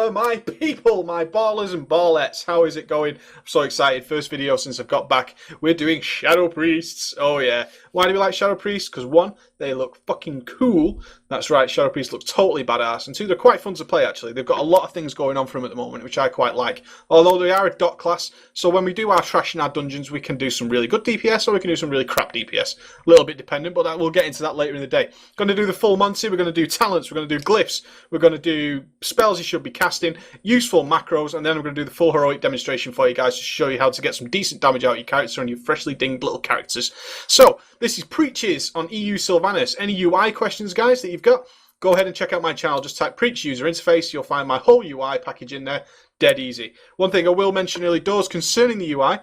Hello, my people, my ballers and ballettes. How is it going? I'm so excited. First video since I've got back. We're doing Shadow Priests. Oh, yeah. Why do we like Shadow Priests? Because one, they look fucking cool. That's right, Shadow Priests look totally badass. And two, they're quite fun to play, actually. They've got a lot of things going on for them at the moment, which I quite like. Although they are a dot class, so when we do our trash in our dungeons, we can do some really good DPS or we can do some really crap DPS. A little bit dependent, but we'll get into that later in the day. Going to do the full Monty, we're going to do talents, we're going to do glyphs, we're going to do spells you should be casting, useful macros, and then we're going to do the full heroic demonstration for you guys to show you how to get some decent damage out of your character and your freshly dinged little characters. So, this is Preaches on EU Sylvanas. Any UI questions, guys, that you've got? Go ahead and check out my channel. Just type Preach User Interface. You'll find my whole UI package in there. Dead easy. One thing I will mention early doors concerning the UI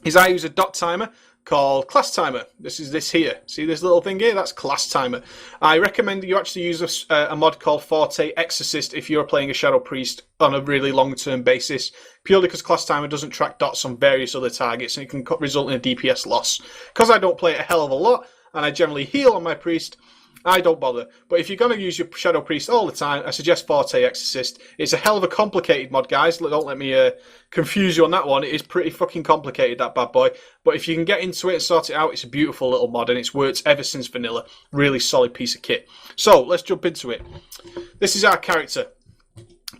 is I use a dot timer called Class Timer. This is this here. See this little thing here? That's Class Timer. I recommend that you actually use a mod called Forte Exorcist if you're playing a Shadow Priest on a really long-term basis, purely because Class Timer doesn't track dots on various other targets and it can result in a DPS loss. Because I don't play it a hell of a lot and I generally heal on my Priest, I don't bother. But if you're going to use your Shadow Priest all the time, I suggest Forte Exorcist. It's a hell of a complicated mod, guys. Don't let me confuse you on that one. It is pretty fucking complicated, that bad boy. But if you can get into it and sort it out, it's a beautiful little mod, and it's worked ever since vanilla. Really solid piece of kit. So, let's jump into it. This is our character.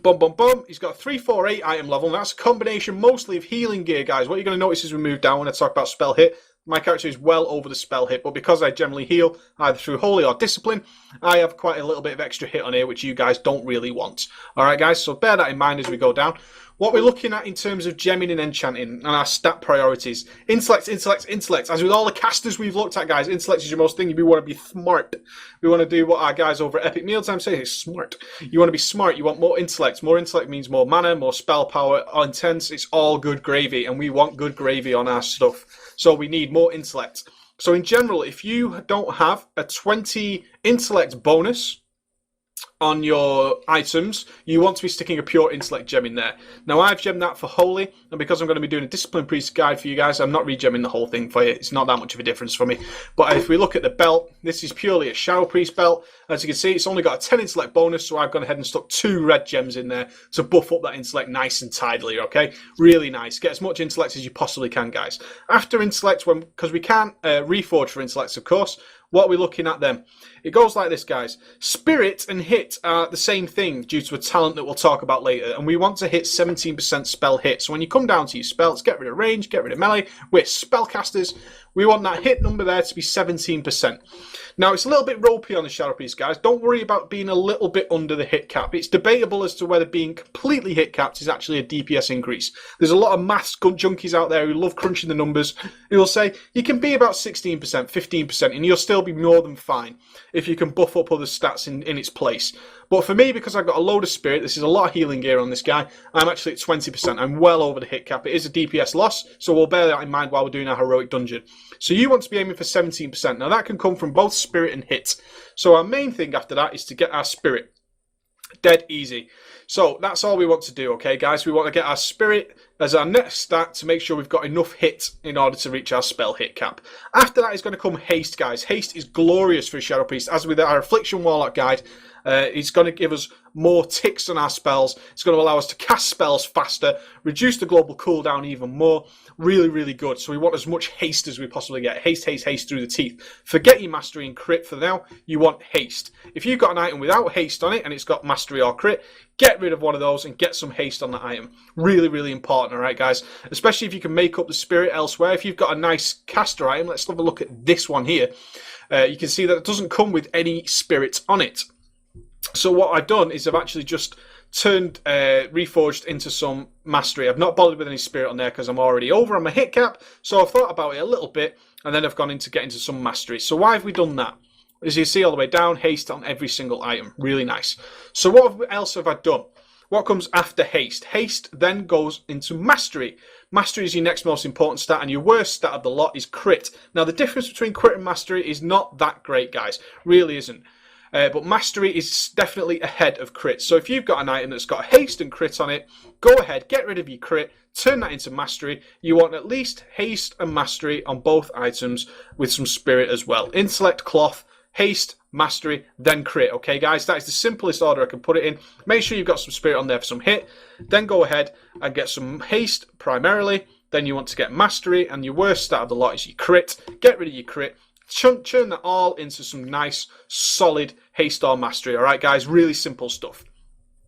Bum, bum, bum. He's got a 348 item level, and that's a combination mostly of healing gear, guys. What you're going to notice as we move down when I talk about spell hit, my character is well over the spell hit, but because I generally heal either through Holy or Discipline, I have quite a little bit of extra hit on here, which you guys don't really want. Alright guys, so bear that in mind as we go down. What we're looking at in terms of gemming and enchanting and our stat priorities. Intellect, intellect, intellect. As with all the casters we've looked at, guys, intellect is your most thing. We want to be smart. We want to do what our guys over at Epic Mealtime say is smart. You want to be smart. You want more intellect. More intellect means more mana, more spell power, intense. It's all good gravy, and we want good gravy on our stuff. So we need more intellect. So in general, if you don't have a 20 intellect bonus on your items, you want to be sticking a pure intellect gem in there. Now I've gemmed that for Holy, and because I'm going to be doing a Discipline Priest guide for you guys, I'm not regemming the whole thing for you. It's not that much of a difference for me. But if we look at the belt, this is purely a Shadow Priest belt. As you can see, it's only got a 10 intellect bonus, so I've gone ahead and stuck 2 red gems in there to buff up that intellect nice and tidily, okay? Really nice. Get as much intellect as you possibly can, guys. After intellect, because we can't reforge for intellects, of course, what are we looking at then? It goes like this, guys. Spirit and hit are the same thing due to a talent that we'll talk about later. And we want to hit 17% spell hit. So when you come down to your spells, get rid of range, get rid of melee. We're spellcasters. We want that hit number there to be 17%. Now, it's a little bit ropey on the Shadow Priest, guys. Don't worry about being a little bit under the hit cap. It's debatable as to whether being completely hit capped is actually a DPS increase. There's a lot of maths junkies out there who love crunching the numbers, who will say you can be about 16%, 15%, and you'll still be more than fine if you can buff up other stats in its place. But for me, because I've got a load of spirit, this is a lot of healing gear on this guy, I'm actually at 20%. I'm well over the hit cap. It is a DPS loss, so we'll bear that in mind while we're doing our heroic dungeon. So you want to be aiming for 17%. Now that can come from both spirit and hit. So our main thing after that is to get our spirit. Dead easy. So that's all we want to do, okay guys? We want to get our spirit as our next stat to make sure we've got enough hit in order to reach our spell hit cap. After that is going to come Haste, guys. Haste is glorious for a Shadow Priest. As with our Affliction Warlock guide, it's going to give us more ticks on our spells. It's going to allow us to cast spells faster, reduce the global cooldown even more. Really, really good. So we want as much haste as we possibly get. Haste, haste, haste through the teeth. Forget your mastery and crit for now. You want haste. If you've got an item without haste on it and it's got mastery or crit, get rid of one of those and get some haste on that item. Really, really important, alright guys? Especially if you can make up the spirit elsewhere. If you've got a nice caster item, let's have a look at this one here. You can see that it doesn't come with any spirit on it. So what I've done is I've actually just turned Reforged into some mastery. I've not bothered with any spirit on there because I'm already over on my hit cap. So I've thought about it a little bit and then I've gone into getting into some mastery. So why have we done that? As you see all the way down, haste on every single item. Really nice. So what else have I done? What comes after haste? Haste then goes into mastery. Mastery is your next most important stat, and your worst stat of the lot is crit. Now the difference between crit and mastery is not that great, guys. Really isn't. But mastery is definitely ahead of crit. So if you've got an item that's got haste and crit on it, go ahead, get rid of your crit, turn that into mastery. You want at least haste and mastery on both items with some spirit as well. Intellect, cloth, Haste, Mastery, then Crit. Okay, guys, that is the simplest order I can put it in. Make sure you've got some Spirit on there for some hit. Then go ahead and get some Haste primarily. Then you want to get Mastery, and your worst stat of the lot is your Crit. Get rid of your Crit. Churn that all into some nice, solid Haste or Mastery. All right, guys, really simple stuff.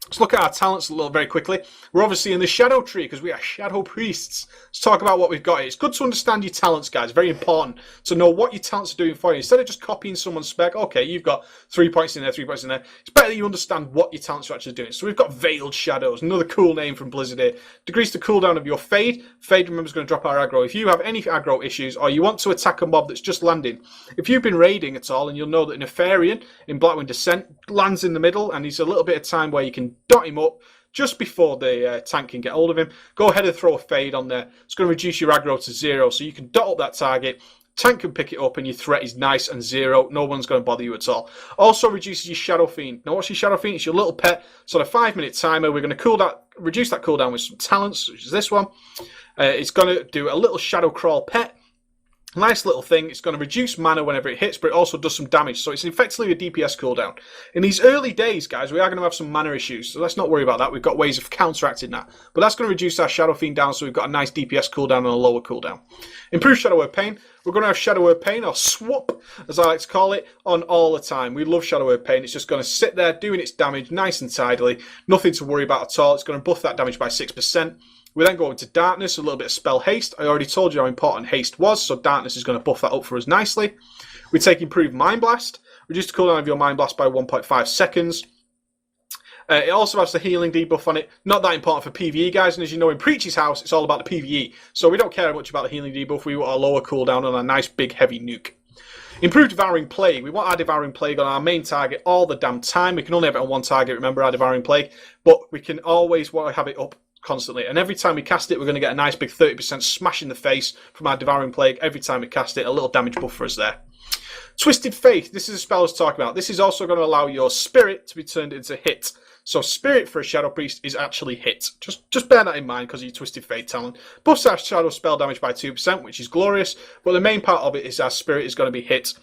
Let's look at our talents a little very quickly. We're obviously in the Shadow Tree because we are Shadow Priests. Let's talk about what we've got here. It's good to understand your talents, guys. Very important to know what your talents are doing for you. Instead of just copying someone's spec, okay, you've got 3 points in there, 3 points in there. It's better that you understand what your talents are actually doing. So we've got Veiled Shadows, another cool name from Blizzard here. Decrease the cooldown of your Fade. Fade, remember, is going to drop our aggro. If you have any aggro issues or you want to attack a mob that's just landing, if you've been raiding at all, and you'll know that Nefarian in Blackwind Descent lands in the middle and he's a little bit of time where you can dot him up just before the tank can get hold of him. Go ahead and throw a Fade on there. It's going to reduce your aggro to 0, so you can dot up that target. Tank can pick it up and your threat is nice and 0. No one's going to bother you at all. Also reduces your Shadow Fiend. Now what's your Shadow Fiend? It's your little pet. So on a 5-minute timer, we're going to reduce that cooldown with some talents, which is this one. It's going to do a little Shadow Crawl pet. Nice little thing. It's going to reduce mana whenever it hits, but it also does some damage. So it's effectively a DPS cooldown. In these early days, guys, we are going to have some mana issues. So let's not worry about that. We've got ways of counteracting that. But that's going to reduce our Shadow Fiend down, so we've got a nice DPS cooldown and a lower cooldown. Improve Shadow Word Pain. We're going to have Shadow Word Pain, or Swap, as I like to call it, on all the time. We love Shadow Word Pain. It's just going to sit there doing its damage nice and tidily. Nothing to worry about at all. It's going to buff that damage by 6%. We then go into Darkness, a little bit of Spell Haste. I already told you how important Haste was, so Darkness is going to buff that up for us nicely. We take Improved Mind Blast. Reduce the cooldown of your Mind Blast by 1.5 seconds. It also has the healing debuff on it. Not that important for PvE, guys, and as you know, in Preach's house, it's all about the PvE. So we don't care much about the healing debuff. We want a lower cooldown on a nice, big, heavy nuke. Improved Devouring Plague. We want our Devouring Plague on our main target all the damn time. We can only have it on one target, remember, our Devouring Plague. But we can always want to have it up constantly, and every time we cast it, we're going to get a nice big 30% smash in the face from our Devouring Plague. Every time we cast it, a little damage buff for us there. Twisted Faith. This is a spell I was talking about. This is also going to allow your spirit to be turned into hit. So spirit for a Shadow Priest is actually hit. Just bear that in mind because of your Twisted Faith talent. Buffs our Shadow spell damage by 2%, which is glorious, but the main part of it is our spirit is going to be hit.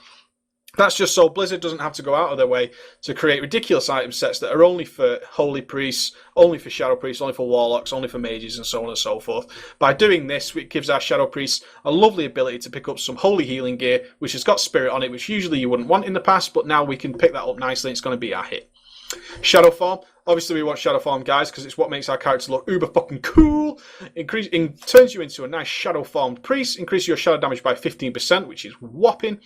That's just so Blizzard doesn't have to go out of their way to create ridiculous item sets that are only for Holy Priests, only for Shadow Priests, only for Warlocks, only for Mages, and so on and so forth. By doing this, it gives our Shadow Priests a lovely ability to pick up some Holy Healing gear, which has got Spirit on it, which usually you wouldn't want in the past, but now we can pick that up nicely and it's going to be our hit. Shadow Form. Obviously, we want Shadow Form, guys, because it's what makes our character look uber fucking cool. Turns you into a nice Shadow Formed Priest. Increases your Shadow damage by 15%, which is whopping.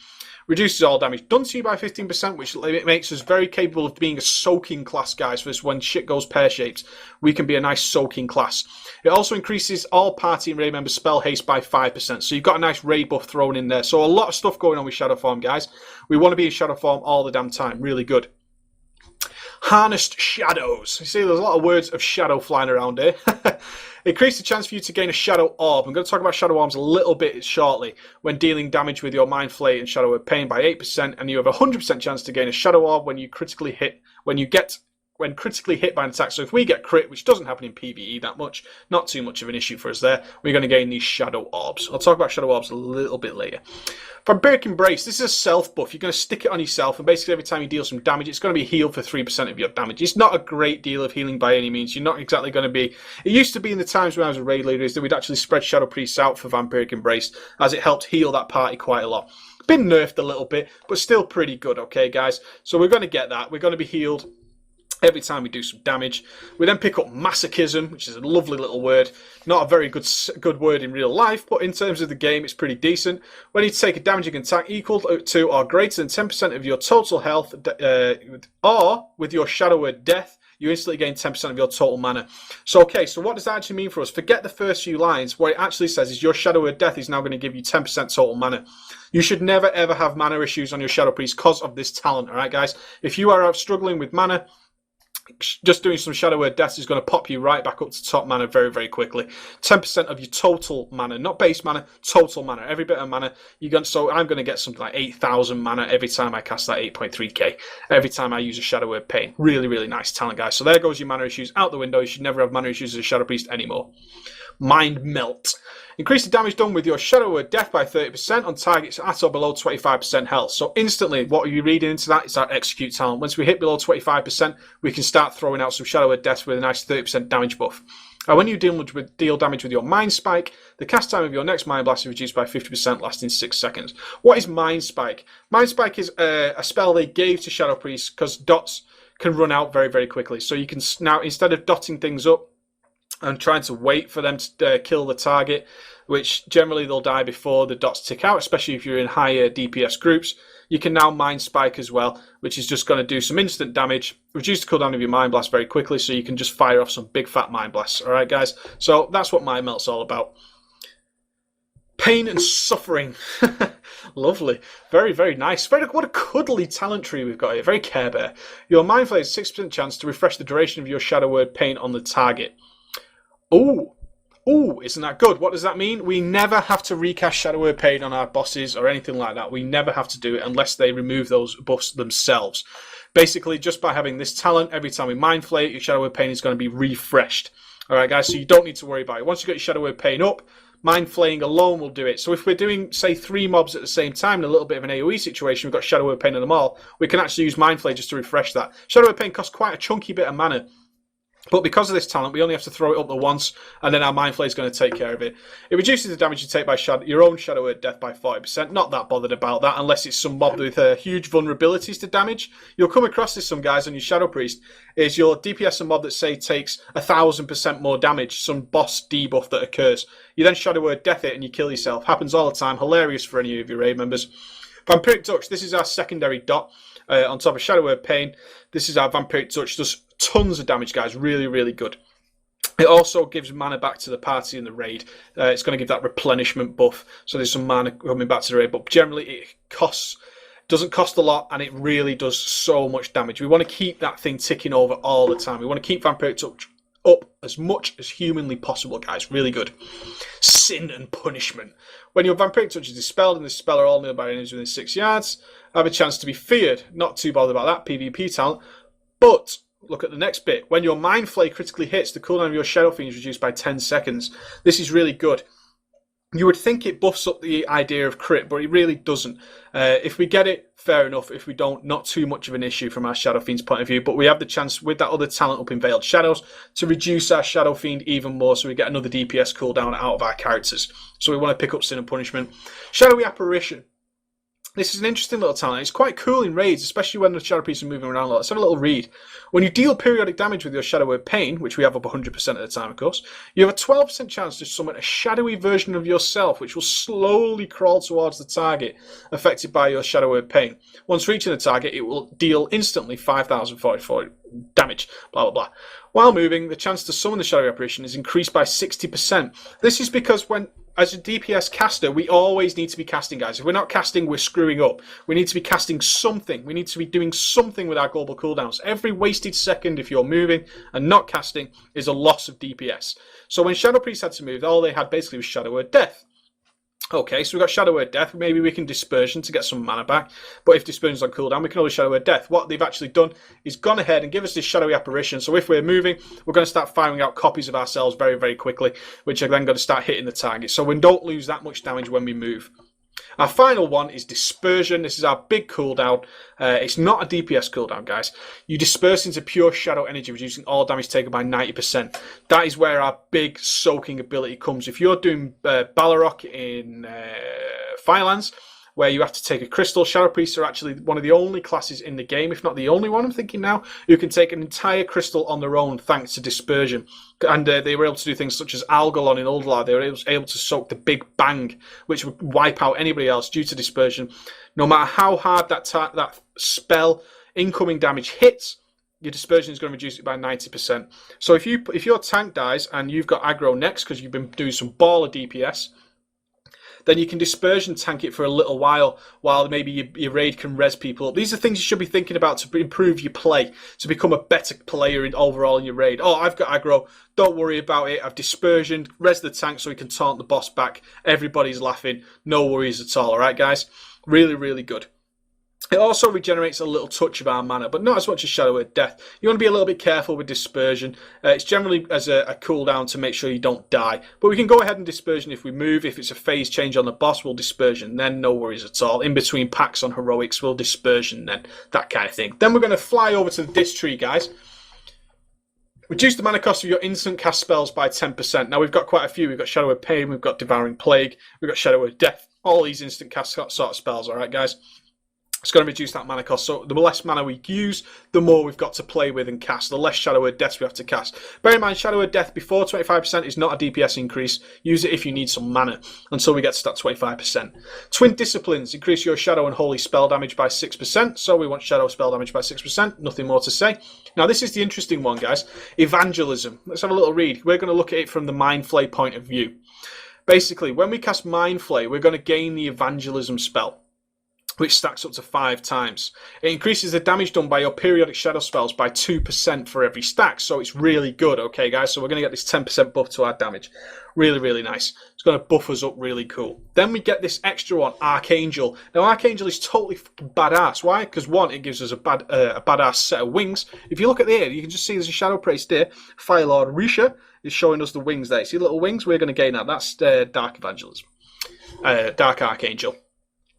Reduces all damage done to you by 15%, which makes us very capable of being a soaking class, guys, for this when shit goes pear-shaped. We can be a nice soaking class. It also increases all party and raid members' spell haste by 5%, so you've got a nice raid buff thrown in there. So a lot of stuff going on with Shadow Form, guys. We want to be in Shadow Form all the damn time. Really good. Harnessed Shadows. You see, there's a lot of words of shadow flying around here. Increase the chance for you to gain a Shadow Orb. I'm going to talk about Shadow Orbs a little bit shortly. When dealing damage with your Mind Flay and Shadow Word Pain by 8%, and you have a 100% chance to gain a Shadow Orb when you critically hit, when critically hit by an attack. So if we get crit, which doesn't happen in PvE that much, not too much of an issue for us there, we're going to gain these Shadow Orbs. I'll talk about Shadow Orbs a little bit later. Vampiric Embrace. This is a self buff. You're going to stick it on yourself, and basically every time you deal some damage, it's going to be healed for 3% of your damage. It's not a great deal of healing by any means. You're not exactly going to be... It used to be in the times when I was a raid leader, is that we'd actually spread Shadow Priests out for Vampiric Embrace, as it helped heal that party quite a lot. Been nerfed a little bit, but still pretty good, okay, guys? So we're going to get that. We're going to be healed every time we do some damage. We then pick up Masochism, which is a lovely little word. Not a very good word in real life, but in terms of the game, it's pretty decent. When you take a damaging attack equal to or greater than 10% of your total health, or with your Shadow Word Death, you instantly gain 10% of your total mana. So, okay, so what does that actually mean for us? Forget the first few lines. What it actually says is your Shadow Word Death is now going to give you 10% total mana. You should never, ever have mana issues on your Shadow Priest because of this talent, all right, guys? If you are out struggling with mana, Just doing some Shadow Word Death is going to pop you right back up to top mana very, very quickly. 10% of your total mana, not base mana, total mana. Every bit of mana you're going. So I'm going to get something like 8,000 mana every time I cast that 8.3k. Every time I use a Shadow Word Pain. Really, really nice talent, guys. So there goes your mana issues out the window. You should never have mana issues as a Shadow Priest anymore. Mind Melt. Increase the damage done with your Shadow Word Death by 30% on targets at or below 25% health. So instantly, what are you reading into that? It's our Execute talent. Once we hit below 25%, we can start throwing out some Shadow Word Death with a nice 30% damage buff. And when you deal damage with your Mind Spike, the cast time of your next Mind Blast is reduced by 50%, lasting 6 seconds. What is Mind Spike? Mind Spike is a spell they gave to Shadow Priests because dots can run out very, very quickly. So you can now, instead of dotting things up and trying to wait for them to kill the target, which generally they'll die before the dots tick out, especially if you're in higher DPS groups, you can now Mind Spike as well, which is just going to do some instant damage, reduce the cooldown of your Mind Blast very quickly, so you can just fire off some big fat Mind Blasts. Alright guys, so that's what Mind Melt's all about. Pain and Suffering. Lovely. Very, very nice. What a cuddly talent tree we've got here. Very Care Bear. Your Mind Flare has 6% chance to refresh the duration of your Shadow Word Pain on the target. Ooh, isn't that good? What does that mean? We never have to recast Shadow Word Pain on our bosses or anything like that. We never have to do it unless they remove those buffs themselves. Basically, just by having this talent, every time we Mind Flare, your Shadow Word Pain is going to be refreshed. Alright guys, so you don't need to worry about it. Once you get your Shadow Word Pain up, Mind Flaying alone will do it. So if we're doing, say, 3 mobs at the same time in a little bit of an AoE situation, we've got Shadow Word Pain on them all, we can actually use Mind Flay just to refresh that. Shadow Word Pain costs quite a chunky bit of mana. But because of this talent, we only have to throw it up the once, and then our Mind Flay is going to take care of it. It reduces the damage you take by your own Shadow Word Death by 40%. Not that bothered about that, unless it's some mob with huge vulnerabilities to damage. You'll come across this, some guys on your Shadow Priest, is your DPS and mob that, say, takes 1,000% more damage, some boss debuff that occurs. You then Shadow Word Death it, and you kill yourself. Happens all the time. Hilarious for any of your raid members. Vampiric Touch, this is our secondary dot on top of Shadow Word Pain. This is our Vampiric Touch. Does tons of damage, guys. Really, really good. It also gives mana back to the party in the raid. It's going to give that replenishment buff. So there's some mana coming back to the raid. But generally, it doesn't cost a lot, and it really does so much damage. We want to keep that thing ticking over all the time. We want to keep Vampiric Touch up as much as humanly possible, guys. Really good. Sin and Punishment. When your Vampiric Touch is dispelled and the spell are all nil by enemies within 6 yards, have a chance to be feared. Not too bothered about that PvP talent. But look at the next bit. When your Mind Flay critically hits, the cooldown of your Shadow Fiend is reduced by 10 seconds. This is really good. You would think it buffs up the idea of crit, but it really doesn't. If we get it, fair enough. If we don't, not too much of an issue from our Shadow Fiend's point of view. But we have the chance, with that other talent up in Veiled Shadows, to reduce our Shadow Fiend even more, so we get another DPS cooldown out of our characters. So we want to pick up Sin and Punishment. Shadowy Apparition. This is an interesting little talent. It's quite cool in raids, especially when the Shadow Priests are moving around a lot. Let's have a little read. When you deal periodic damage with your Shadow Word Pain, which we have up 100% of the time, of course, you have a 12% chance to summon a shadowy version of yourself, which will slowly crawl towards the target affected by your Shadow Word Pain. Once reaching the target, it will deal instantly 5,044 damage, blah, blah, blah. While moving, the chance to summon the Shadowy Apparition is increased by 60%. This is because as a DPS caster, we always need to be casting, guys. If we're not casting, we're screwing up. We need to be casting something. We need to be doing something with our global cooldowns. Every wasted second, if you're moving and not casting, is a loss of DPS. So when Shadow Priests had to move, all they had basically was Shadow Word Death. Okay, so we've got Shadow Word Death. Maybe we can Dispersion to get some mana back. But if Dispersion's on cooldown, we can always Shadow Word Death. What they've actually done is gone ahead and give us this Shadowy Apparition. So if we're moving, we're going to start firing out copies of ourselves very, very quickly, which are then going to start hitting the target. So we don't lose that much damage when we move. Our final one is Dispersion. This is our big cooldown. It's not a DPS cooldown, guys. You disperse into pure shadow energy, reducing all damage taken by 90%. That is where our big soaking ability comes. If you're doing Balrog in Firelands, where you have to take a crystal, Shadow Priests are actually one of the only classes in the game, if not the only one, I'm thinking now, who can take an entire crystal on their own thanks to Dispersion. And they were able to do things such as Algalon in Ulduar. They were able to soak the Big Bang, which would wipe out anybody else due to Dispersion. No matter how hard that spell incoming damage hits, your Dispersion is going to reduce it by 90%. So if your tank dies and you've got aggro next because you've been doing some baller DPS, then you can Dispersion tank it for a little while maybe your raid can res people up. These are things you should be thinking about to improve your play, to become a better player overall in your raid. Oh, I've got aggro. Don't worry about it. I've Dispersion, res the tank so he can taunt the boss back. Everybody's laughing. No worries at all. All right, guys? Really, really good. It also regenerates a little touch of our mana, but not as much as Shadow of Death. You want to be a little bit careful with Dispersion. It's generally as a cooldown to make sure you don't die. But we can go ahead and Dispersion if we move. If it's a phase change on the boss, we'll Dispersion then. No worries at all. In between packs on Heroics, we'll Dispersion then. That kind of thing. Then we're going to fly over to the Dis tree, guys. Reduce the mana cost of your instant cast spells by 10%. Now, we've got quite a few. We've got Shadow of Pain, we've got Devouring Plague, we've got Shadow of Death. All these instant cast sort of spells, all right, guys? It's going to reduce that mana cost. So the less mana we use, the more we've got to play with and cast. The less Shadow of Death we have to cast. Bear in mind, Shadow of Death before 25% is not a DPS increase. Use it if you need some mana until we get to that 25%. Twin Disciplines increase your Shadow and Holy spell damage by 6%. So we want Shadow spell damage by 6%. Nothing more to say. Now this is the interesting one, guys. Evangelism. Let's have a little read. We're going to look at it from the Mind Flay point of view. Basically, when we cast Mind Flay, we're going to gain the Evangelism spell, which stacks up to 5 times. It increases the damage done by your periodic shadow spells by 2% for every stack, so it's really good, okay, guys? So we're going to get this 10% buff to our damage. Really, really nice. It's going to buff us up really cool. Then we get this extra one, Archangel. Now, Archangel is totally fucking badass. Why? Because, one, it gives us a badass set of wings. If you look at there, you can just see there's a shadow priest there. Firelord Risha is showing us the wings there. See the little wings? We're going to gain that. That's Dark Evangelism. Dark Archangel.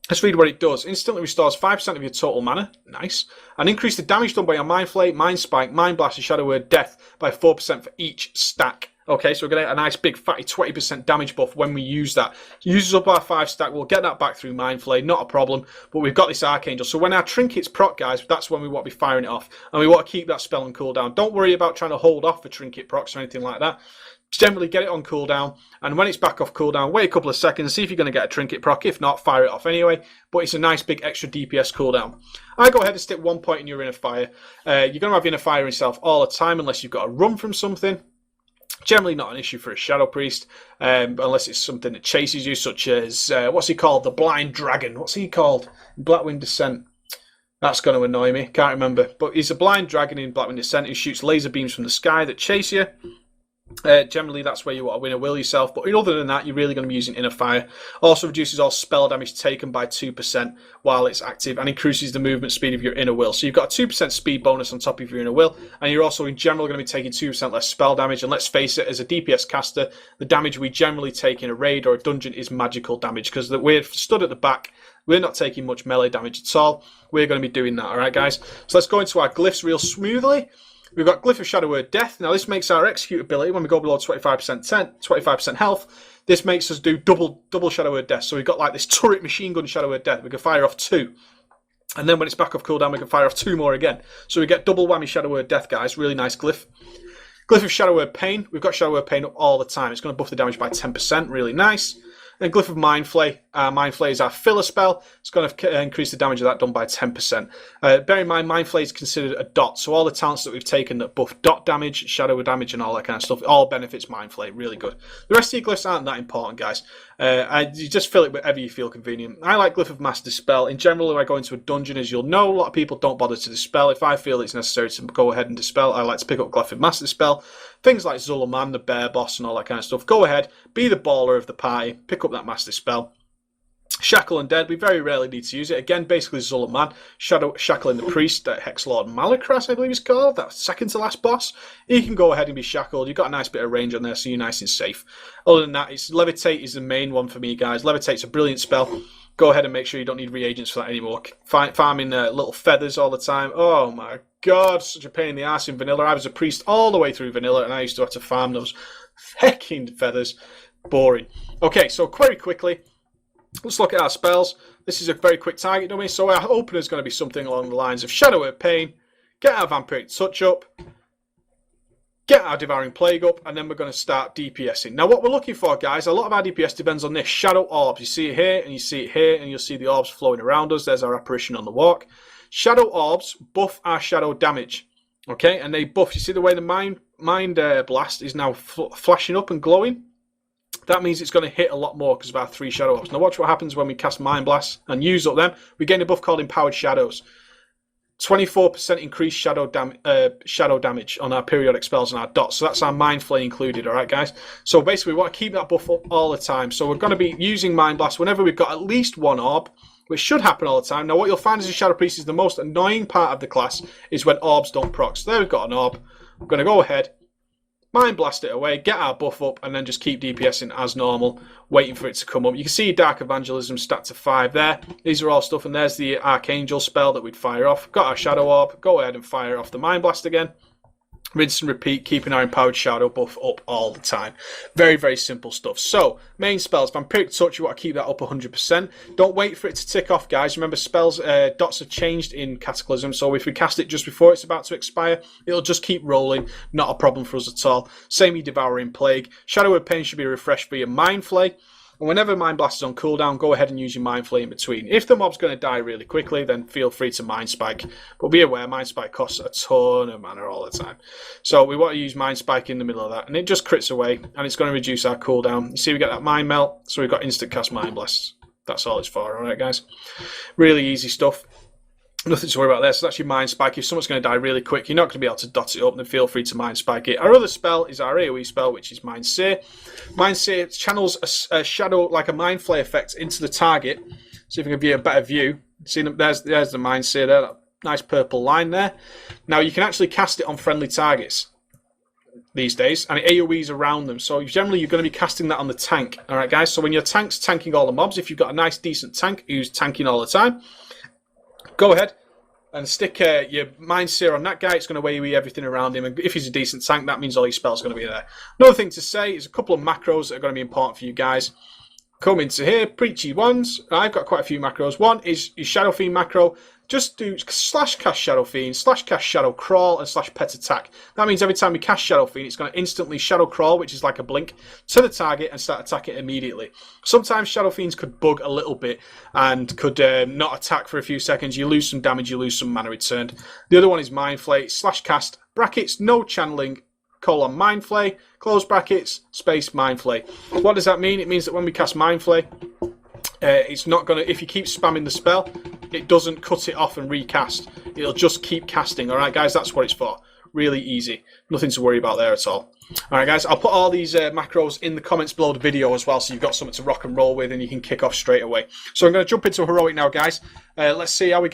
Let's read what it does. Instantly restores 5% of your total mana. Nice. And increase the damage done by your Mind Flay, Mind Spike, Mind Blast, and Shadow Word Death by 4% for each stack. Okay, so we're going to get a nice big fatty 20% damage buff when we use that. It uses up our 5 stack. We'll get that back through Mind Flay. Not a problem. But we've got this Archangel. So when our trinkets proc, guys, that's when we want to be firing it off. And we want to keep that spell on cooldown. Don't worry about trying to hold off for trinket procs or anything like that. Generally get it on cooldown, and when it's back off cooldown, wait a couple of seconds, see if you're going to get a trinket proc. If not, fire it off anyway, but it's a nice big extra DPS cooldown. I go ahead and stick 1 point in your inner fire. You're going to have inner fire yourself all the time unless you've got to run from something. Generally not an issue for a Shadow Priest, unless it's something that chases you, such as, what's he called? The Blind Dragon. What's he called? Blackwing Descent. That's going to annoy me, can't remember. But he's a blind dragon in Blackwing Descent who shoots laser beams from the sky that chase you. Generally, that's where you want to win a will yourself, but other than that, you're really going to be using Inner Fire. Also reduces all spell damage taken by 2% while it's active, and increases the movement speed of your Inner Will. So you've got a 2% speed bonus on top of your Inner Will, and you're also in general going to be taking 2% less spell damage. And let's face it, as a DPS caster, the damage we generally take in a raid or a dungeon is magical damage, because we're stood at the back. We're not taking much melee damage at all. We're going to be doing that, alright, guys? So let's go into our glyphs real smoothly. We've got Glyph of Shadow Word Death. Now, this makes our executability, when we go below 25% health, this makes us do double Shadow Word Death. So we've got like this turret machine gun Shadow Word Death. We can fire off 2. And then when it's back off cooldown, we can fire off 2 more again. So we get double whammy Shadow Word Death, guys. Really nice glyph. Glyph of Shadow Word Pain. We've got Shadow Word Pain up all the time. It's going to buff the damage by 10%. Really nice. And Glyph of Mind Flay. Mind Flay is our filler spell. It's going to increase the damage of that done by 10%. Bear in mind, Mind Flay is considered a dot. So all the talents that we've taken that buff dot damage, shadow damage, and all that kind of stuff, all benefits Mind Flay. Really good. The rest of your glyphs aren't that important, guys. You just fill it wherever you feel convenient. I like Glyph of Mass Dispel. In general, if I go into a dungeon, as you'll know, a lot of people don't bother to dispel. If I feel it's necessary to go ahead and dispel, I like to pick up Glyph of Mass Dispel. Things like Zulaman, the bear boss, and all that kind of stuff. Go ahead, be the baller of the party, pick up that Mass Dispel. Shackle Undead, we very rarely need to use it. Again, basically Zulaman, shackling the priest, Hexlord Malakras, I believe he's called, that second to last boss. He can go ahead and be shackled. You've got a nice bit of range on there, so you're nice and safe. Other than that, Levitate is the main one for me, guys. Levitate's a brilliant spell. Go ahead and make sure you don't need reagents for that anymore. Farming little feathers all the time. Oh my god, such a pain in the ass in vanilla. I was a priest all the way through vanilla, and I used to have to farm those hecking feathers. Boring. Okay, so very quickly, let's look at our spells. This is a very quick target dummy, so our opener is going to be something along the lines of Shadow of Pain, get our Vampiric Touch up, get our Devouring Plague up, and then we're going to start DPSing. Now, what we're looking for, guys, a lot of our DPS depends on this Shadow Orbs. You see it here, and you see it here, and you'll see the orbs flowing around us. There's our apparition on the walk. Shadow Orbs buff our shadow damage, okay? And they buff. You see the way the Mind Blast is now flashing up and glowing? that means it's going to hit a lot more because of our 3 Shadow Orbs. Now watch what happens when we cast Mind Blast and use up them. We gain a buff called Empowered Shadows. 24% increased shadow damage on our periodic spells and our dots. So that's our Mind Flay included, alright guys? So basically we want to keep that buff up all the time. So we're going to be using Mind Blast whenever we've got at least 1 orb, which should happen all the time. Now what you'll find as a Shadow Priest is the most annoying part of the class is when orbs don't proc. So there we've got an orb. We're going to go ahead, Mind Blast it away, get our buff up, and then just keep DPSing as normal, waiting for it to come up. You can see Dark Evangelism stat to 5 there. These are all stuff, and there's the Archangel spell that we'd fire off. Got our Shadow Orb, go ahead and fire off the Mind Blast again. Rinse and repeat, keeping our Empowered Shadow buff up all the time. Very, very simple stuff. So, main spells. Vampiric Touch, you want to keep that up 100%. Don't wait for it to tick off, guys. Remember, spells, dots have changed in Cataclysm, so if we cast it just before it's about to expire, it'll just keep rolling. Not a problem for us at all. Same with Devouring Plague. Shadow of Pain should be refreshed for your Mind Flay. And whenever Mind Blast is on cooldown, go ahead and use your Mind Flay in between. If the mob's going to die really quickly, then feel free to Mind Spike. But be aware, Mind Spike costs a ton of mana all the time. So we want to use Mind Spike in the middle of that. And it just crits away, and it's going to reduce our cooldown. You see we get that Mind Melt, so we've got instant cast Mind Blasts. That's all it's for, alright guys? Really easy stuff. Nothing to worry about there. So that's your Mind Spike. If someone's going to die really quick, you're not going to be able to dot it up, then feel free to Mind Spike it. Our other spell is our AoE spell, which is Mind Sear. Mind Sear channels a shadow, like a Mind Flay effect, into the target. See if we can give you a better view. See, there's the Mind Sear there, that nice purple line there. Now, you can actually cast it on friendly targets these days, and it AoEs around them. So generally, you're going to be casting that on the tank. All right, guys? So when your tank's tanking all the mobs, if you've got a nice, decent tank who's tanking all the time, go ahead and stick your Mind Sear on that guy. It's going to AoE everything around him. And if he's a decent tank, that means all his spells are going to be there. Another thing to say is a couple of macros that are going to be important for you guys. Come into here, preachy ones. I've got quite a few macros. One is your Shadow Fiend macro. Just do /cast Shadow Fiend, /cast Shadow Crawl, and /pet attack. That means every time you cast Shadow Fiend, it's going to instantly Shadow Crawl, which is like a blink, to the target and start attacking immediately. Sometimes Shadow Fiends could bug a little bit and could not attack for a few seconds. You lose some damage, you lose some mana returned. The other one is Mind Flay, /cast, brackets, no channeling, Mind Flay, close brackets, space Mind Flay. What does that mean? It means that when we cast Mind Flay, it's not going to, if you keep spamming the spell, it doesn't cut it off and recast. It'll just keep casting. Alright guys, that's what it's for. Really easy. Nothing to worry about there at all. Alright guys, I'll put all these macros in the comments below the video as well, so you've got something to rock and roll with and you can kick off straight away. So I'm going to jump into Heroic now, guys. Let's see how we get on.